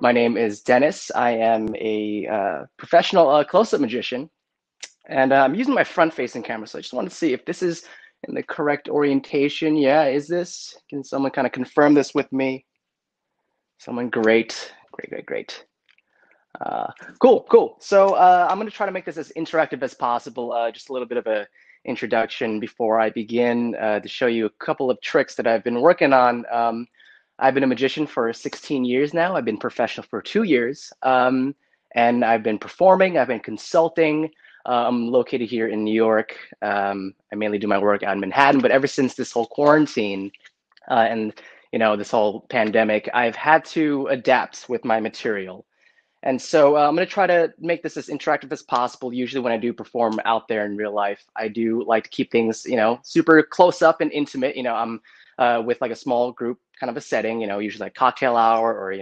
My name is Dennis. I am a professional close-up magician, and I'm using my front-facing camera, so I just want to see if this is in the correct orientation. Yeah, is this? Can someone kind of confirm this with me? Someone great, great, great, great. Uh, cool. So I'm going to try to make this as interactive as possible. Just a little bit of a introduction before I begin to show you a couple of tricks that I've been working on. I've been a magician for 16 years now. I've been professional for 2 years, and I've been performing. I've been consulting. I'm located here in New York. I mainly do my work out in Manhattan, but ever since this whole quarantine and this whole pandemic, I've had to adapt with my material. And so I'm going to try to make this as interactive as possible. Usually when I do perform out there in real life, I do like to keep things, super close up and intimate. I'm with like a small group kind of a setting, usually like cocktail hour or,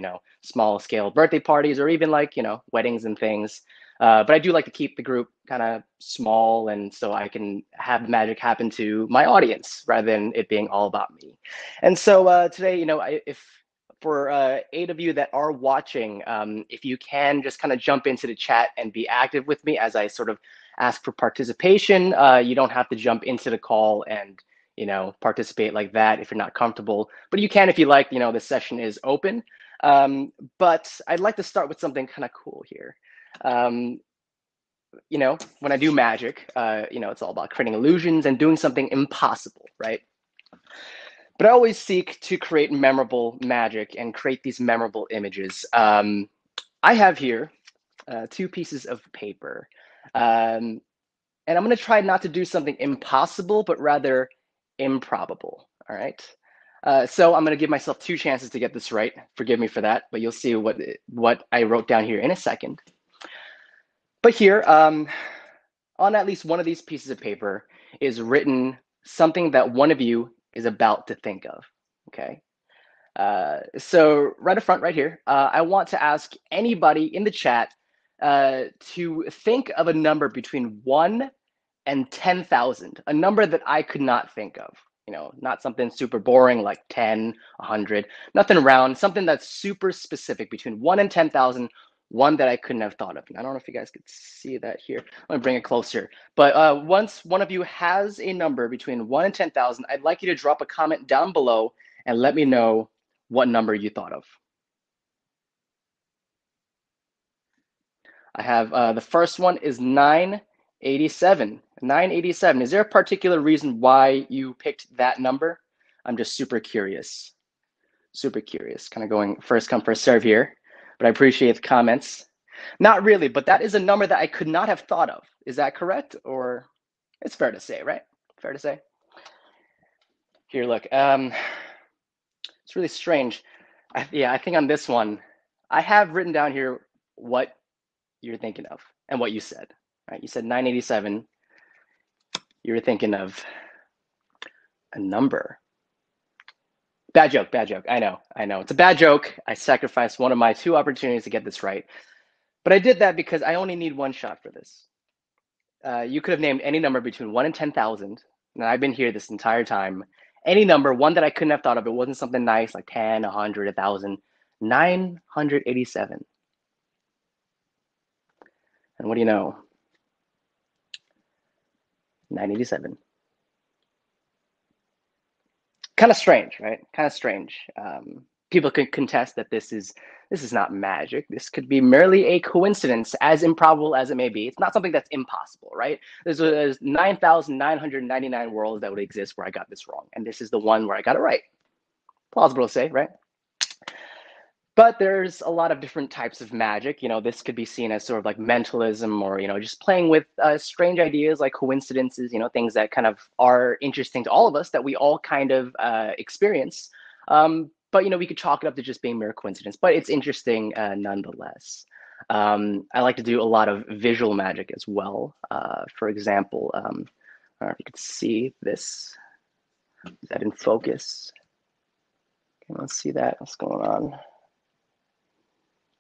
small scale birthday parties or even like, weddings and things. But I do like to keep the group kind of small, and so I can have the magic happen to my audience rather than it being all about me. And so today, if for 8 of you that are watching, if you can just kind of jump into the chat and be active with me as I sort of ask for participation. You don't have to jump into the call and participate like that if you're not comfortable, but you can if you like. This session is open. But I'd like to start with something kind of cool here. Um, when I do magic, it's all about creating illusions and doing something impossible, right? But I always seek to create memorable magic and create these memorable images. I have here 2 pieces of paper. And I'm going to try not to do something impossible, but rather improbable. All right. So I'm going to give myself 2 chances to get this right. Forgive me for that, but you'll see what I wrote down here in a second. But here, on at least one of these pieces of paper is written something that one of you is about to think of. Okay. So right up front, right here, I want to ask anybody in the chat to think of a number between 1 and 10,000, a number that I could not think of. Not something super boring like 10, 100, nothing round, something that's super specific between 1 and 10,000, one that I couldn't have thought of. And I don't know if you guys could see that here. I'm gonna bring it closer. But once one of you has a number between 1 and 10,000, I'd like you to drop a comment down below and let me know what number you thought of. I have the first one is 987. 987. Is there a particular reason why you picked that number? I'm just super curious. Super curious. Kind of going first come, first serve here. But I appreciate the comments. Not really, but that is a number that I could not have thought of. Is that correct? Or it's fair to say, right? Fair to say. Here, look. It's really strange. I think on this one, I have written down here what you're thinking of and what you said. Right? You said 987. You were thinking of a number. Bad joke, bad joke. I know. It's a bad joke. I sacrificed one of my 2 opportunities to get this right. But I did that because I only need 1 shot for this. You could have named any number between 1 and 10,000, and I've been here this entire time. Any number, one that I couldn't have thought of. It wasn't something nice like 10, 100, 1,000. 987. And what do you know? 987. Kind of strange, right? Kind of strange. People could contest that this is not magic. This could be merely a coincidence, as improbable as it may be. It's not something that's impossible, right? There's 9,999 worlds that would exist where I got this wrong, and this is the one where I got it right. Plausible to say, right? But there's a lot of different types of magic. This could be seen as sort of like mentalism, or just playing with strange ideas like coincidences. Things that kind of are interesting to all of us that we all kind of experience. But we could chalk it up to just being mere coincidence. But it's interesting nonetheless. I like to do a lot of visual magic as well. For example, I don't know if you could see this. Is that in focus? Okay, let's see that. What's going on?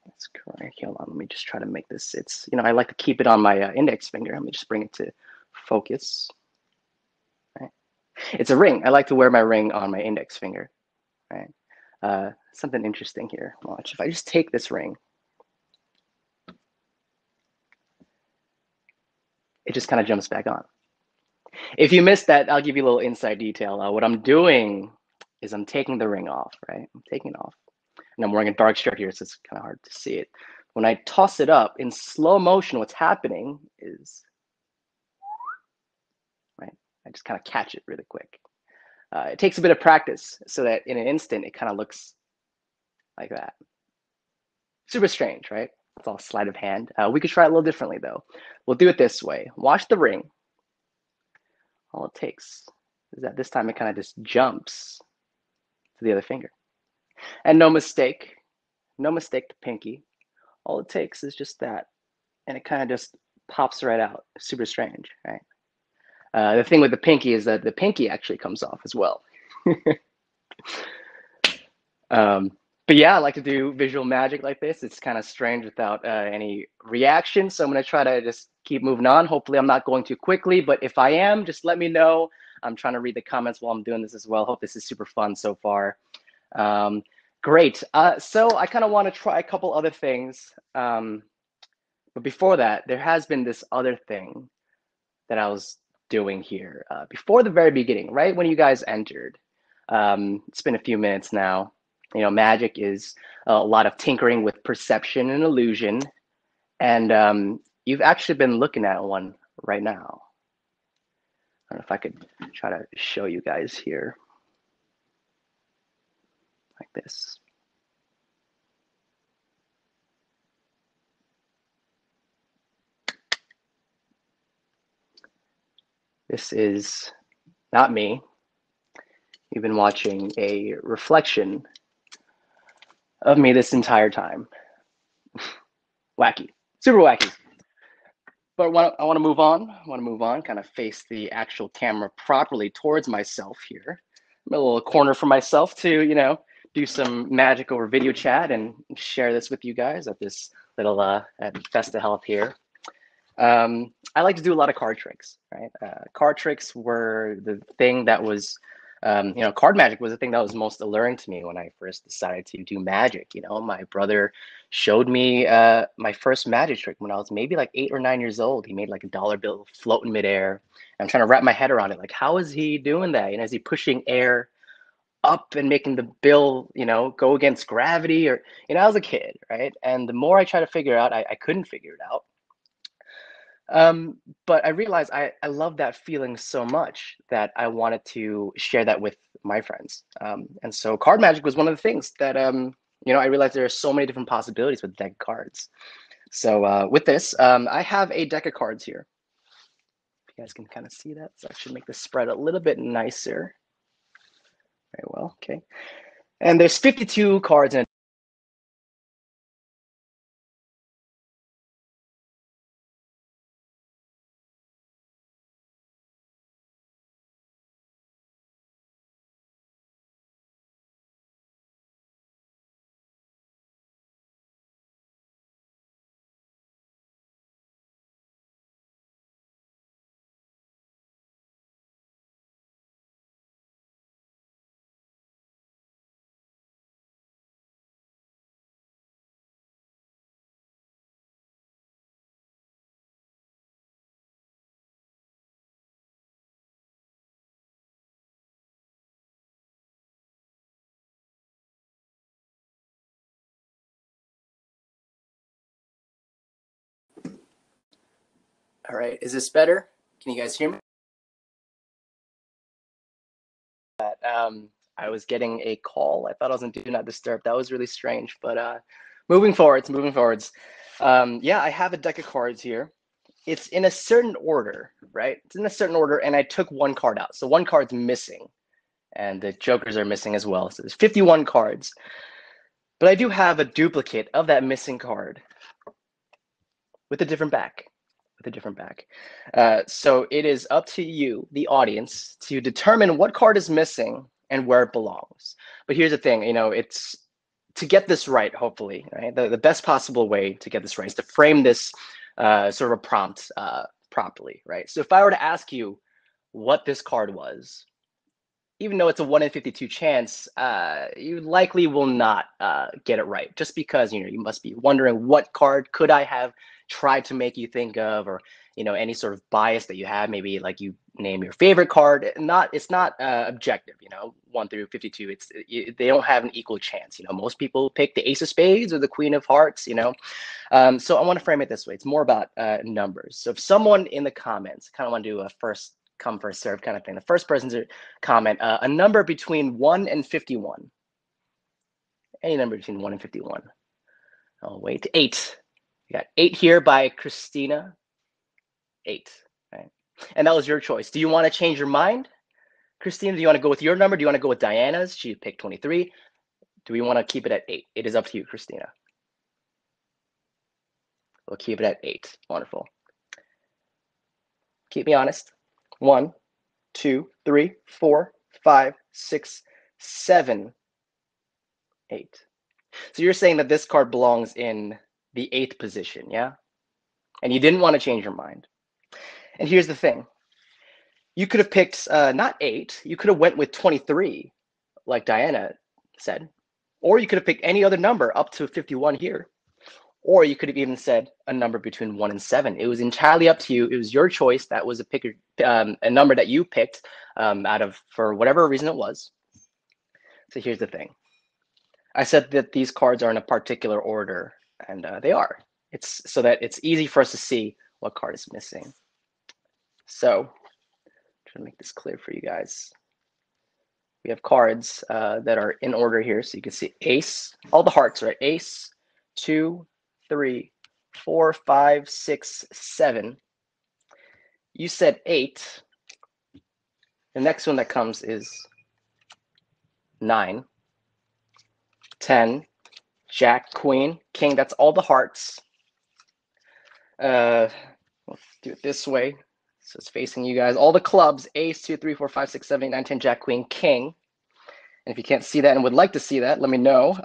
That's correct. Hold on, let me just try to make this. It's, I like to keep it on my index finger. Let me just bring it to focus. Right. It's a ring. I like to wear my ring on my index finger. Right. something interesting here. Watch, if I just take this ring, it just kind of jumps back on. If you missed that, I'll give you a little inside detail. What I'm doing is I'm taking the ring off, right? I'm taking it off. And I'm wearing a dark shirt here, so it's kind of hard to see it. When I toss it up in slow motion, what's happening is, right, I just kind of catch it really quick. It takes a bit of practice so that in an instant, it kind of looks like that. Super strange, right? It's all sleight of hand. We could try it a little differently, though. We'll do it this way. Watch the ring. All it takes is that this time it kind of just jumps to the other finger. And no mistake the pinky. All it takes is just that, and it kind of just pops right out. Super strange, right? The thing with the pinky is that the pinky actually comes off as well. But yeah, I like to do visual magic like this. It's kind of strange without any reaction. So I'm going to try to just keep moving on. Hopefully I'm not going too quickly, but if I am, just let me know. I'm trying to read the comments while I'm doing this as well. Hope this is super fun so far. Great. So I kind of want to try a couple other things. But before that, there has been this other thing that I was doing here before the very beginning, right when you guys entered. It's been a few minutes now. You know, magic is a lot of tinkering with perception and illusion. And you've actually been looking at one right now. I don't know if I could try to show you guys here. Like this. This is not me. You've been watching a reflection of me this entire time. Wacky, super wacky. But I want to move on. Kind of face the actual camera properly towards myself here. I'm a little corner for myself to, you know, do some magic over video chat and share this with you guys at this little at FestiHealth here. I like to do a lot of card tricks, right? Card tricks were the thing that was, you know, card magic was the thing that was most alluring to me when I first decided to do magic. You know, my brother showed me my first magic trick when I was maybe like 8 or 9 years old. He made like a dollar bill float in midair. I'm trying to wrap my head around it. Like, how is he doing that? You know, is he pushing air up and making the bill, you know, go against gravity? Or, you know, I was a kid, right? And the more I try to figure it out, I couldn't figure it out. But I realized I love that feeling so much that I wanted to share that with my friends. And so card magic was one of the things that, you know, I realized there are so many different possibilities with deck cards. So with this, I have a deck of cards here. If you guys can kind of see that, so I should make the spread a little bit nicer. Very well, okay. And there's 52 cards in a All right, is this better? Can you guys hear me? I was getting a call. I thought I was in Do Not Disturb. That was really strange, but moving forwards. Yeah, I have a deck of cards here. It's in a certain order, right? It's in a certain order, and I took one card out. So one card's missing, and the jokers are missing as well. So there's 51 cards. But I do have a duplicate of that missing card with a different back. So it is up to you, the audience, to determine what card is missing and where it belongs. But here's the thing, you know, it's to get this right, hopefully, right? The best possible way to get this right is to frame this sort of a prompt properly, right? So if I were to ask you what this card was, even though it's a 1 in 52 chance, you likely will not get it right, just because you must be wondering what card could I have tried to make you think of, or any sort of bias that you have. Maybe like you name your favorite card. It's not objective. 1 through 52. They don't have an equal chance. Most people pick the Ace of Spades or the Queen of Hearts. So I want to frame it this way. It's more about numbers. So if someone in the comments, kind of want to do a first come first serve kind of thing. The first person to comment a number between 1 and 51. Any number between 1 and 51. Oh, wait, 8. We got 8 here by Christina. 8. Right? And that was your choice. Do you want to change your mind, Christina? Do you want to go with your number? Do you want to go with Diana's? She picked 23. Do we want to keep it at 8? It is up to you, Christina. We'll keep it at 8. Wonderful. Keep me honest. 1, 2, 3, 4, 5, 6, 7, 8. So you're saying that this card belongs in the 8th position, yeah? And you didn't want to change your mind. And here's the thing. You could have picked not 8. You could have went with 23, like Diana said. Or you could have picked any other number up to 51 here. Or you could have even said a number between 1 and 7. It was entirely up to you. It was your choice. That was a number that you picked for whatever reason it was. So here's the thing. I said that these cards are in a particular order, and they are. It's so that it's easy for us to see what card is missing. So I'm trying to make this clear for you guys. We have cards that are in order here. So you can see Ace, all the hearts, right? Ace, 2, 3, 4, 5, 6, 7. You said 8. The next one that comes is 9, 10, Jack, Queen, King. That's all the hearts. Let's do it this way. So it's facing you guys. All the clubs, Ace, 2, 3, 4, 5, 6, 7, 8, 9, 10, Jack, Queen, King. And if you can't see that and would like to see that, let me know.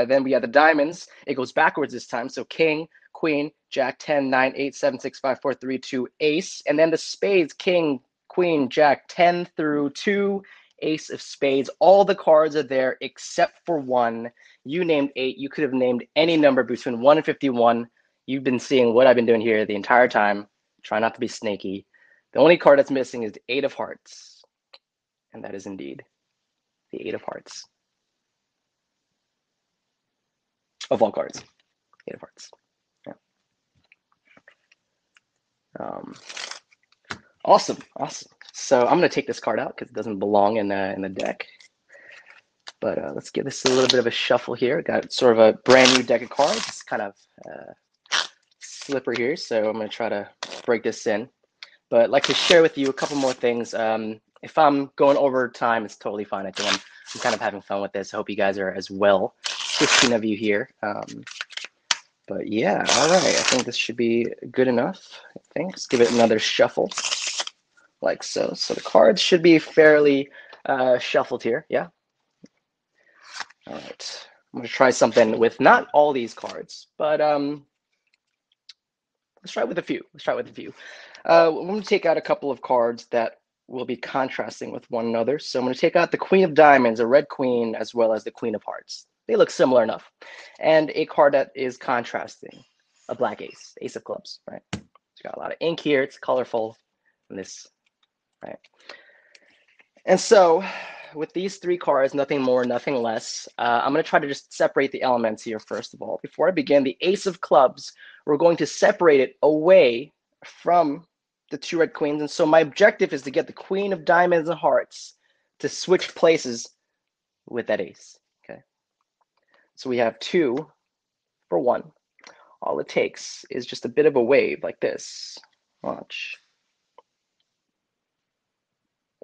Then we have the diamonds. It goes backwards this time. So King, Queen, Jack, 10, 9, 8, 7, 6, 5, 4, 3, 2, Ace. And then the spades, King, Queen, Jack, 10 through 2, Ace of Spades. All the cards are there except for 1. You named 8. You could have named any number between 1 and 51. You've been seeing what I've been doing here the entire time. Try not to be snaky. The only card that's missing is the 8 of Hearts. And that is indeed the 8 of Hearts. Of all cards, 8 of Hearts. Yeah. Awesome. So I'm going to take this card out because it doesn't belong in the deck. But let's give this a little bit of a shuffle here. Got sort of a brand new deck of cards. It's kind of slippery here, so I'm going to try to break this in. But I'd like to share with you a couple more things. If I'm going over time, it's totally fine. I think I'm kind of having fun with this. I hope you guys are as well. 15 of you here. But yeah, all right. I think this should be good enough. I think. Let's give it another shuffle, like so. So the cards should be fairly shuffled here. Yeah. All right. I'm going to try something with not all these cards, but let's try it with a few. I'm going to take out a couple of cards that will be contrasting with one another. So I'm going to take out the Queen of Diamonds, a red queen, as well as the Queen of Hearts. They look similar enough. And a card that is contrasting, a black ace, Ace of Clubs, right? It's got a lot of ink here. It's colorful. And this, right? And so with these 3 cards, nothing more, nothing less, I'm going to try to just separate the elements here first of all. Before I begin, the Ace of Clubs, we're going to separate it away from the 2 red queens. And so my objective is to get the Queen of Diamonds and Hearts to switch places with that ace. Okay. So we have 2 for 1. All it takes is just a bit of a wave like this. Watch.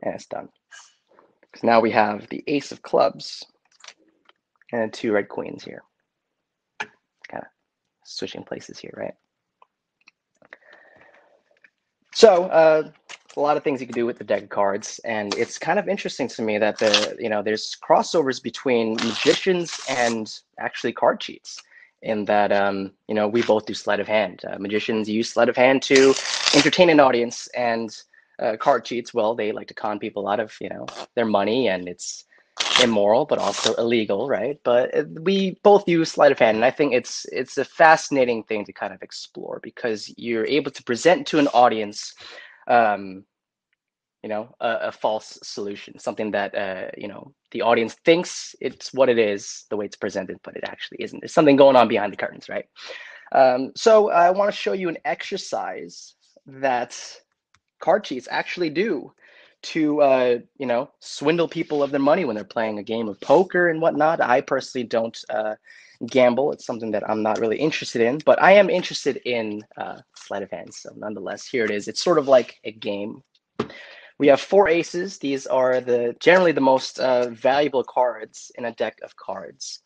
And it's done. Because now we have the Ace of Clubs and 2 red queens here. Kind of switching places here, right? So a lot of things you can do with the deck of cards, and it's kind of interesting to me that there's crossovers between magicians and actually card cheats. In that we both do sleight of hand. Magicians use sleight of hand to entertain an audience, and card cheats, well, they like to con people out of, their money, and it's immoral, but also illegal, right? But we both use sleight of hand, and I think it's a fascinating thing to kind of explore, because you're able to present to an audience, a false solution, something that the audience thinks it's what it is, the way it's presented, but it actually isn't. There's something going on behind the curtains, right? So I want to show you an exercise that card cheats actually do to swindle people of their money when they're playing a game of poker and whatnot. I personally don't gamble. It's something that I'm not really interested in, but I am interested in sleight of hand. So nonetheless, here it is. It's sort of like a game. We have 4 aces. These are generally the most valuable cards in a deck of cards.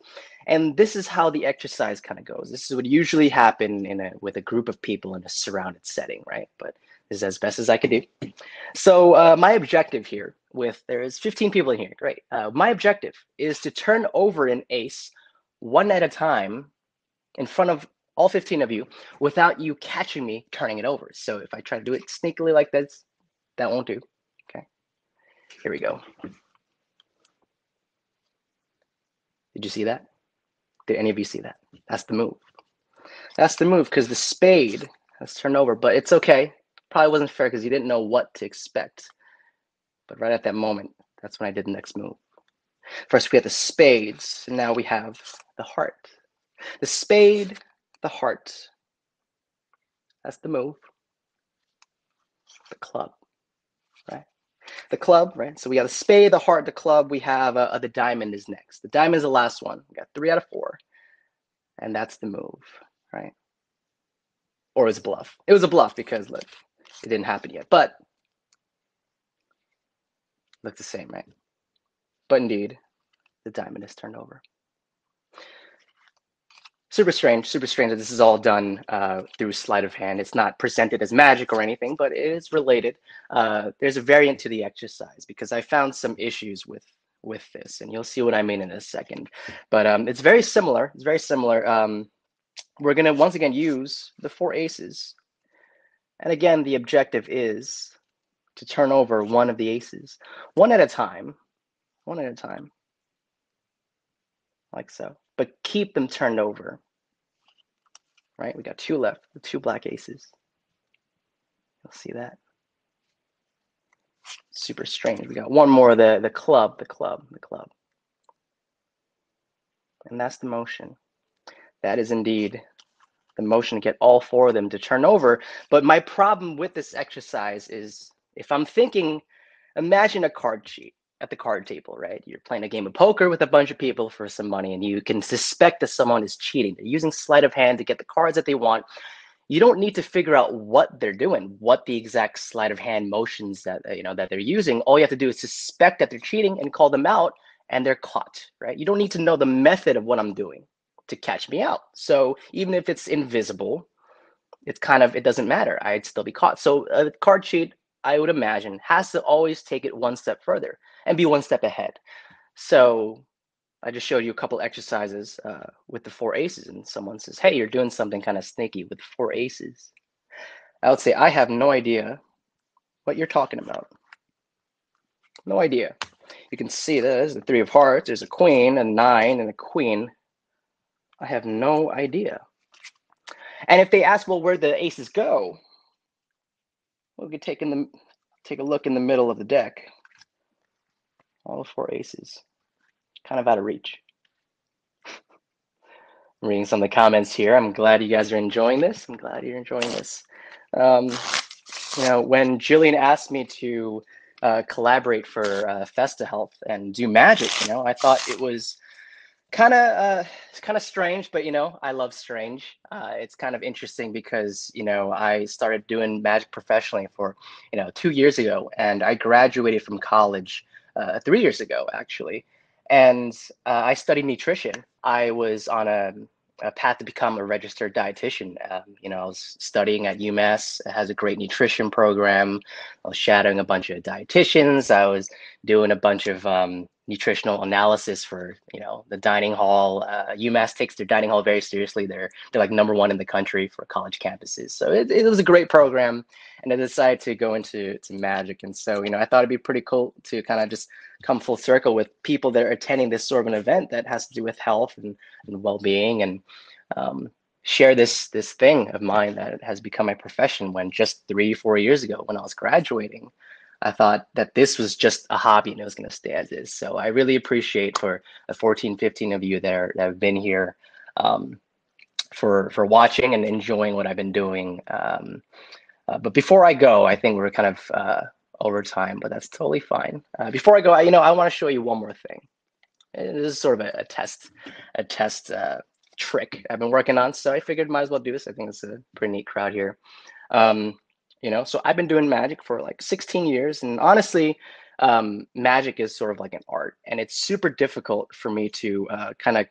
And this is how the exercise kind of goes. This is what usually happen with a group of people in a surrounded setting, right? But this is as best as I could do. So my objective here there's 15 people in here, great. My objective is to turn over an ace one at a time in front of all 15 of you without you catching me turning it over. So if I try to do it sneakily like this, that won't do. Okay, here we go. Did you see that? Did any of you see that? That's the move. That's the move, because the spade has turned over, but it's okay. Probably wasn't fair because you didn't know what to expect. But right at that moment, that's when I did the next move. First, we had the spades, and now we have the heart. The spade, the heart. That's the move. The club, right? The club, right? So we got the spade, the heart, the club. We have the diamond is next. The diamond is the last one. We got 3 out of 4. And that's the move, right? Or it was a bluff. It was a bluff because, look, it didn't happen yet. But looks the same, right? But indeed, the diamond is turned over. Super strange that this is all done through sleight of hand. It's not presented as magic or anything, but it is related. There's a variant to the exercise because I found some issues with this, and you'll see what I mean in a second. But it's very similar. It's very similar. We're going to once again use the 4 aces. And again, the objective is to turn over one of the aces, one at a time, like so. But keep them turned over, right? We got 2 left, the 2 black aces. You'll see that. Super strange. We got one more, the club. And that's the motion. That is indeed the motion to get all 4 of them to turn over. But my problem with this exercise is, if I'm thinking, imagine a card cheat at the card table, right? You're playing a game of poker with a bunch of people for some money, and you can suspect that someone is cheating. They're using sleight of hand to get the cards that they want. You don't need to figure out what they're doing, what the exact sleight of hand motions that that they're using. All you have to do is suspect that they're cheating and call them out, and they're caught, right? You don't need to know the method of what I'm doing to catch me out. So even if it's invisible, it doesn't matter. I'd still be caught. So a card cheat, I would imagine, has to always take it one step further and be one step ahead. So I just showed you a couple exercises with the 4 aces, and someone says, hey, you're doing something kind of sneaky with 4 aces. I would say, I have no idea what you're talking about. No idea. You can see there's the 3 of hearts, there's a queen, a 9, and a queen. I have no idea. And if they ask, well, where'd the aces go? Well, we could take a look in the middle of the deck. All 4 aces, kind of out of reach. I'm reading some of the comments here. I'm glad you guys are enjoying this. I'm glad you're enjoying this. When Jillian asked me to collaborate for FestiHealth and do magic, I thought it was kind of strange, but I love strange. It's kind of interesting because I started doing magic professionally for 2 years ago, and I graduated from college 3 years ago actually, and I studied nutrition. I was on a path to become a registered dietitian. I was studying at UMass. It has a great nutrition program. I was shadowing a bunch of dietitians. I was doing a bunch of nutritional analysis for the dining hall. UMass takes their dining hall very seriously. They're like #1 in the country for college campuses. So it was a great program, and I decided to go into magic. And so I thought it'd be pretty cool to kind of just come full circle with people that are attending this sort of an event that has to do with health and well-being, and share this thing of mine that has become my profession. When just 3-4 years ago, when I was graduating, I thought that this was just a hobby and it was going to stay as is. So I really appreciate for the 14, 15 of you that have been here, for watching and enjoying what I've been doing. But before I go, I think we're kind of over time, but that's totally fine. Before I go, I want to show you one more thing. This is sort of a test trick I've been working on. So I figured might as well do this. I think it's a pretty neat crowd here. So I've been doing magic for like 16 years, and honestly, magic is sort of like an art, and it's super difficult for me to kind of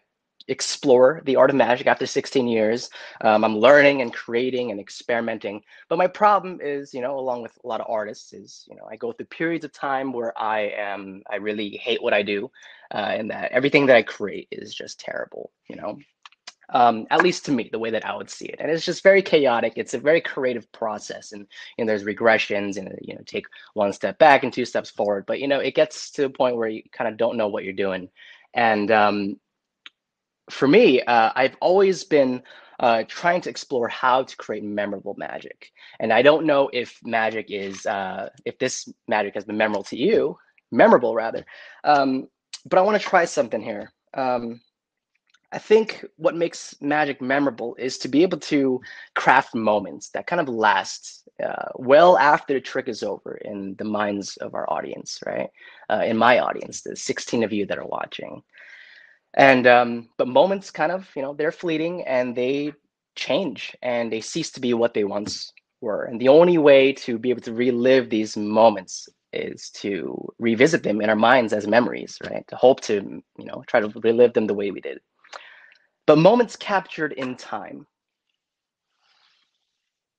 explore the art of magic after 16 years. I'm learning and creating and experimenting, but my problem is, along with a lot of artists, is I go through periods of time where I really hate what I do, and that everything that I create is just terrible. At least to me, the way that I would see it. And it's just very chaotic. It's a very creative process, and there's regressions, and take one step back and 2 steps forward. But it gets to a point where you kind of don't know what you're doing. And for me, I've always been trying to explore how to create memorable magic. And I don't know if magic is if this magic has been memorable rather. But I want to try something here. I think what makes magic memorable is to be able to craft moments that kind of last well after the trick is over in the minds of our audience, right? In my audience, the 16 of you that are watching. And but moments kind of, they're fleeting, and they change, and they cease to be what they once were. And the only way to be able to relive these moments is to revisit them in our minds as memories, right? To hope to, try to relive them the way we did. But moments captured in time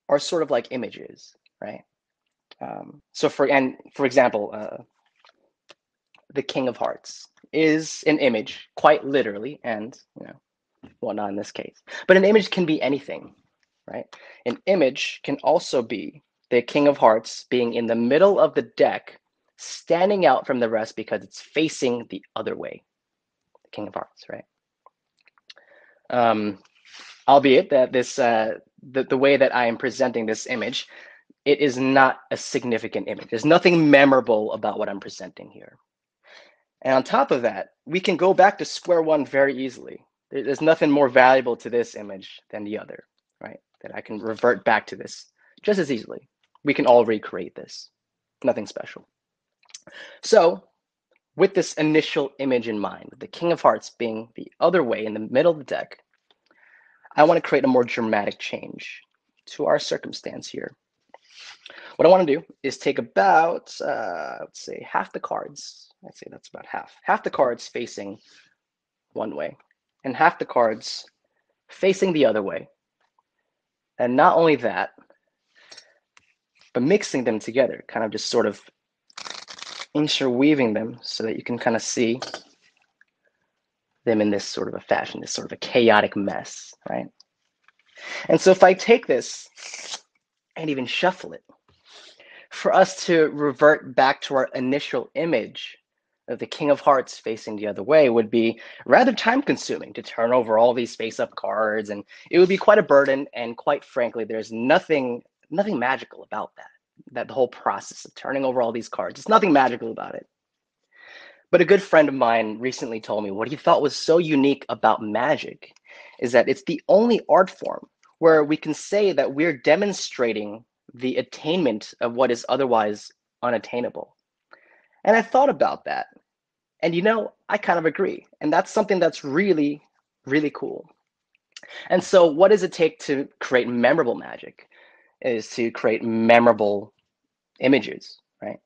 are sort of like images, right? So for example, the King of Hearts is an image, quite literally, and whatnot in this case. But an image can be anything, right? An image can also be the King of Hearts being in the middle of the deck, standing out from the rest because it's facing the other way. The King of Hearts, right? Albeit that this the way that I am presenting this image, it is not a significant image. There's nothing memorable about what I'm presenting here. And on top of that, we can go back to square one very easily. There's nothing more valuable to this image than the other, right? That I can revert back to this just as easily. We can all recreate this. Nothing special. So with this initial image in mind, the King of Hearts being the other way in the middle of the deck, I want to create a more dramatic change to our circumstance here. What I want to do is take about, let's say, half the cards. Let's say that's about half the cards facing one way, and half the cards facing the other way. And not only that, but mixing them together, kind of just sort of interweaving them so that you can kind of see them in this sort of a fashion, this sort of a chaotic mess, right? And so if I take this and even shuffle it, for us to revert back to our initial image of the King of Hearts facing the other way would be rather time consuming to turn over all these face up cards, and it would be quite a burden. And quite frankly, there's nothing magical about that the whole process of turning over all these cards. There's nothing magical about it. But a good friend of mine recently told me what he thought was so unique about magic is that it's the only art form where we can say that we're demonstrating the attainment of what is otherwise unattainable. And I thought about that. And I kind of agree. And that's something that's really, really cool. And so what does it take to create memorable magic? Is to create memorable images, right?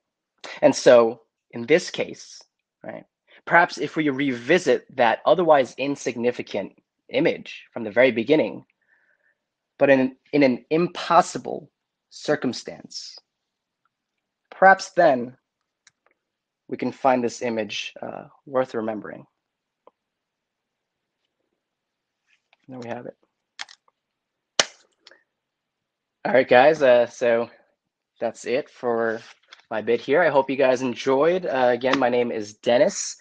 And so in this case, right, perhaps if we revisit that otherwise insignificant image from the very beginning, but in an impossible circumstance, perhaps then we can find this image worth remembering. There we have it. All right, guys. So that's it for my bit here. I hope you guys enjoyed. Again, my name is Dennis.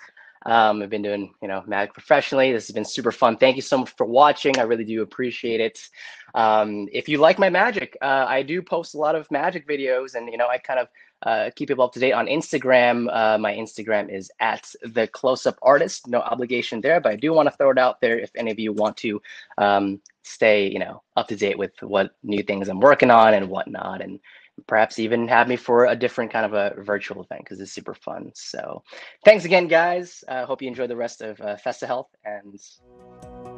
I've been doing, magic professionally. This has been super fun. Thank you so much for watching. I really do appreciate it. If you like my magic, I do post a lot of magic videos, and I kind of keep people up to date on Instagram. My Instagram is at the close-up artist. No obligation there, but I do want to throw it out there if any of you want to stay, up to date with what new things I'm working on and whatnot, and perhaps even have me for a different kind of a virtual event, because it's super fun. So thanks again, guys. Hope you enjoy the rest of FestiHealth, and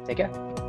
take care.